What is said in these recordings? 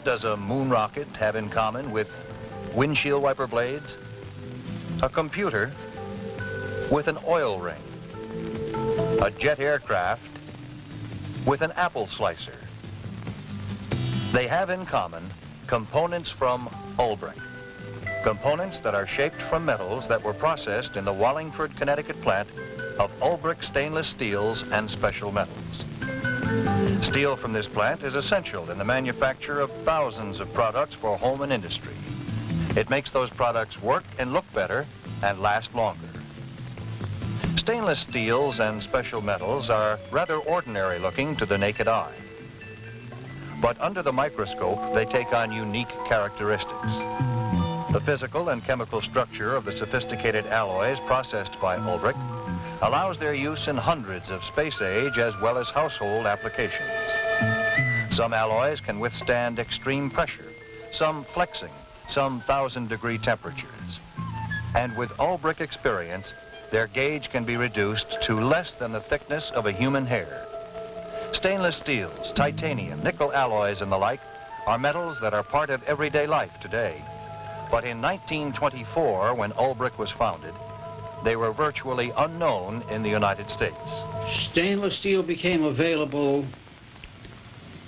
What does a moon rocket have in common with windshield wiper blades? A computer with an oil ring. A jet aircraft with an apple slicer. They have in common components from Ulbrich. Components that are shaped from metals that were processed in the Wallingford, Connecticut plant of Ulbrich stainless steels and special metals. Steel from this plant is essential in the manufacture of thousands of products for home and industry. It makes those products work and look better and last longer. Stainless steels and special metals are rather ordinary looking to the naked eye. But under the microscope, they take on unique characteristics. The physical and chemical structure of the sophisticated alloys processed by Ulbrich allows their use in hundreds of space-age as well as household applications. Some alloys can withstand extreme pressure, some flexing, some 1,000-degree temperatures. And with Ulbrich experience, their gauge can be reduced to less than the thickness of a human hair. Stainless steels, titanium, nickel alloys, and the like are metals that are part of everyday life today. But in 1924, when Ulbrich was founded, they were virtually unknown in the United States. Stainless steel became available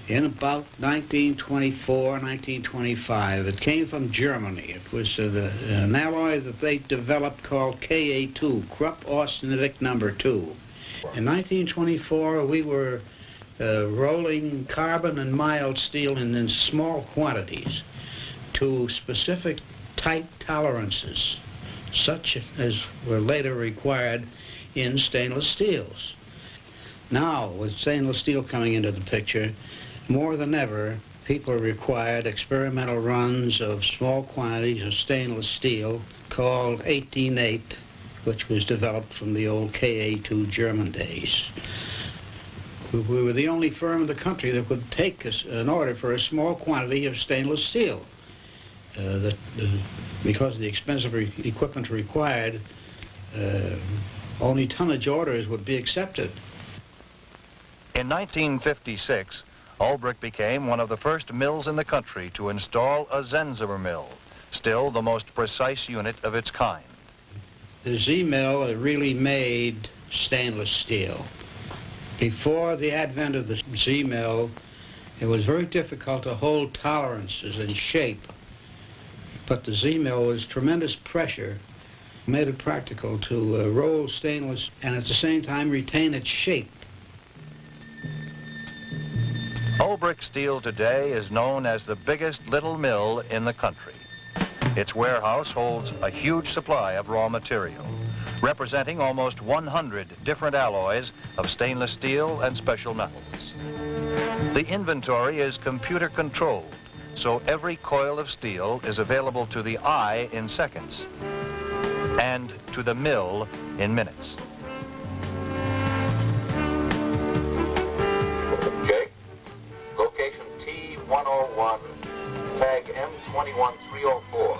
in about 1924, 1925. It came from Germany. It was an alloy that they developed called Ka2, Krupp austenitic number 2. In 1924, we were rolling carbon and mild steel in small quantities to specific tight tolerances, such as were later required in stainless steels. Now, with stainless steel coming into the picture, more than ever, people required experimental runs of small quantities of stainless steel called 18-8, which was developed from the old Ka2 German days. We were the only firm in the country that could take an order for a small quantity of stainless steel. Because of the expensive equipment required, only tonnage orders would be accepted. In 1956, Ulbrich became one of the first mills in the country to install a Zenzimer mill, still the most precise unit of its kind. The Z mill really made stainless steel. Before the advent of the Z mill, it was very difficult to hold tolerances and shape. But the Z mill was tremendous pressure, made it practical to roll stainless and at the same time retain its shape. Ulbrich steel today is known as the biggest little mill in the country. Its warehouse holds a huge supply of raw material, representing almost 100 different alloys of stainless steel and special metals. The inventory is computer controlled, so every coil of steel is available to the eye in seconds and to the mill in minutes. Okay. Location T101, tag M21304.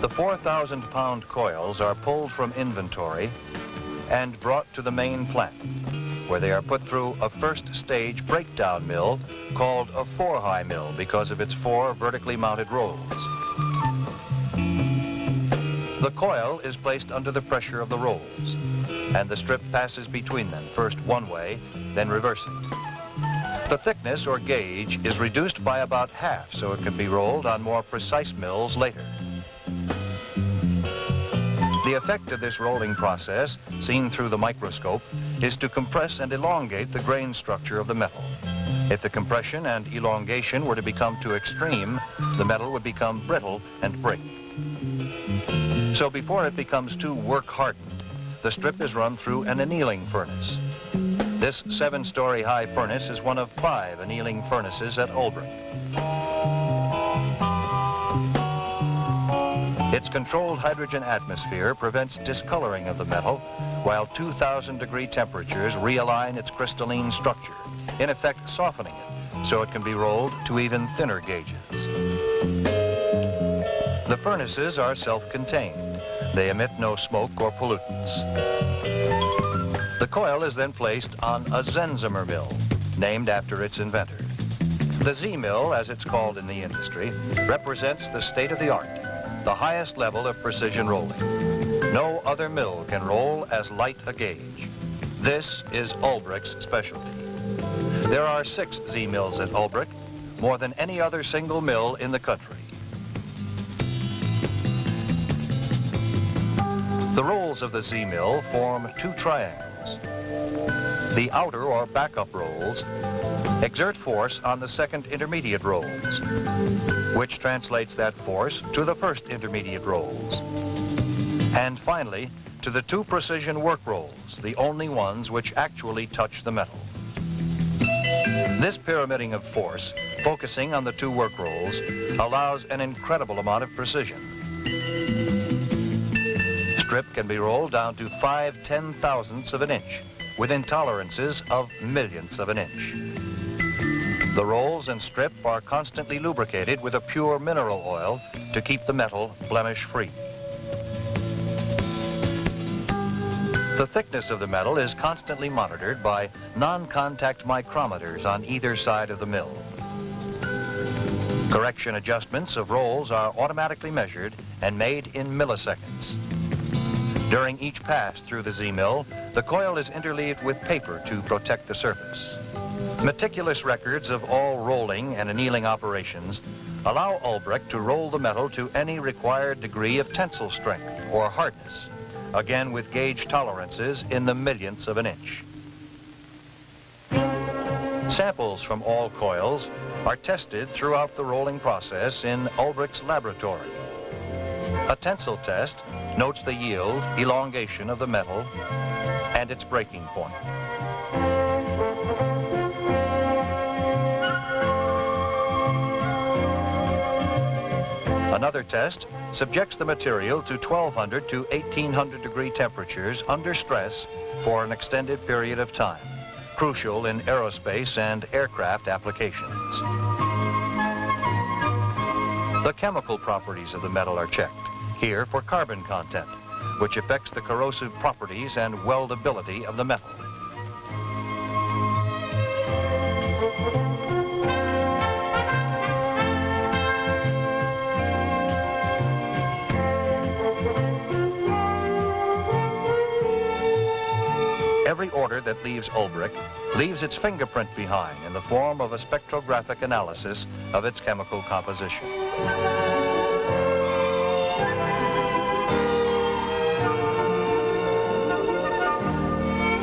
The 4,000-pound coils are pulled from inventory and brought to the main plant, where they are put through a first-stage breakdown mill called a four-high mill because of its 4 vertically mounted rolls. The coil is placed under the pressure of the rolls, and the strip passes between them, first one way, then reversing. The thickness or gauge is reduced by about half so it can be rolled on more precise mills later. The effect of this rolling process, seen through the microscope, is to compress and elongate the grain structure of the metal. If the compression and elongation were to become too extreme, the metal would become brittle and break. So before it becomes too work-hardened, the strip is run through an annealing furnace. This 7-story high furnace is one of 5 annealing furnaces at Ulbrich. Its controlled hydrogen atmosphere prevents discoloring of the metal, while 2,000-degree temperatures realign its crystalline structure, in effect softening it, so it can be rolled to even thinner gauges. The furnaces are self-contained. They emit no smoke or pollutants. The coil is then placed on a Zenzimer mill, named after its inventor. The Z-mill, as it's called in the industry, represents the state-of-the-art, the highest level of precision rolling. No other mill can roll as light a gauge. This is Ulbrich's specialty. There are 6 Z-mills at Ulbrich, more than any other single mill in the country. The rolls of the Z-mill form 2 triangles. The outer or backup rolls exert force on the second intermediate rolls, which translates that force to the first intermediate rolls. And finally, to the 2 precision work rolls, the only ones which actually touch the metal. This pyramiding of force, focusing on the 2 work rolls, allows an incredible amount of precision. Strip can be rolled down to 5/10,000ths of an inch, with intolerances of millionths of an inch. The rolls and strip are constantly lubricated with a pure mineral oil to keep the metal blemish-free. The thickness of the metal is constantly monitored by non-contact micrometers on either side of the mill. Correction adjustments of rolls are automatically measured and made in milliseconds. During each pass through the Z-mill, the coil is interleaved with paper to protect the surface. Meticulous records of all rolling and annealing operations allow Ulbrich to roll the metal to any required degree of tensile strength or hardness, again with gauge tolerances in the millionths of an inch. Samples from all coils are tested throughout the rolling process in Ulbrich's laboratory. A tensile test notes the yield, elongation of the metal, and its breaking point. Another test subjects the material to 1,200 to 1,800 degree temperatures under stress for an extended period of time, crucial in aerospace and aircraft applications. The chemical properties of the metal are checked, here for carbon content, which affects the corrosive properties and weldability of the metal. Every order that leaves Ulbrich leaves its fingerprint behind in the form of a spectrographic analysis of its chemical composition.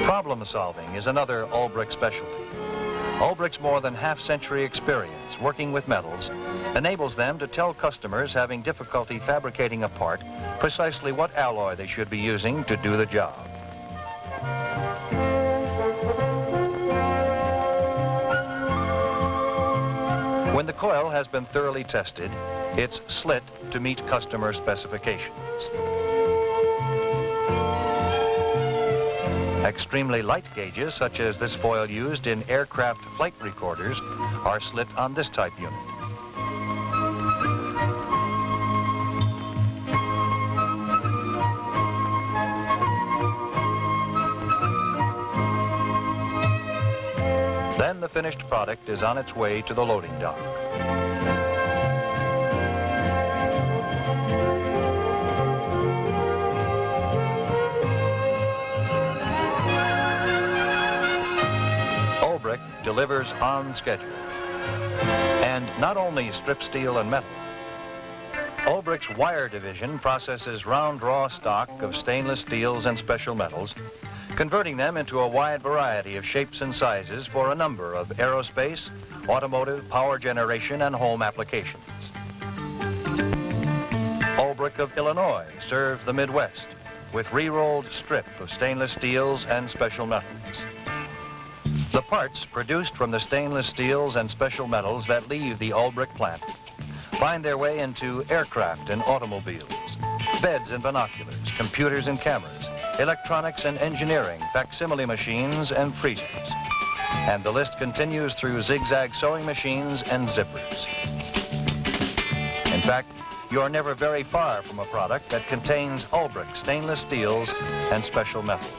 Problem solving is another Ulbrich specialty. Ulbrich's more than half-century experience working with metals enables them to tell customers having difficulty fabricating a part precisely what alloy they should be using to do the job. When the coil has been thoroughly tested, it's slit to meet customer specifications. Extremely light gauges, such as this foil used in aircraft flight recorders, are slit on this type unit. Then the finished product is on its way to the loading dock. Ulbrich delivers on schedule. And not only strip steel and metal. Ulbrich's wire division processes round raw stock of stainless steels and special metals, converting them into a wide variety of shapes and sizes for a number of aerospace, automotive, power generation, and home applications. Ulbrich of Illinois serves the Midwest with re-rolled strip of stainless steels and special metals. The parts produced from the stainless steels and special metals that leave the Ulbrich plant find their way into aircraft and automobiles, beds and binoculars, computers and cameras, electronics and engineering, facsimile machines and freezers. And the list continues through zigzag sewing machines and zippers. In fact, you're never very far from a product that contains Ulbrich stainless steels and special metals.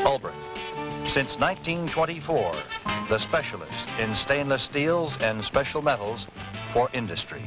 Ulbrich, since 1924, the specialist in stainless steels and special metals for industry.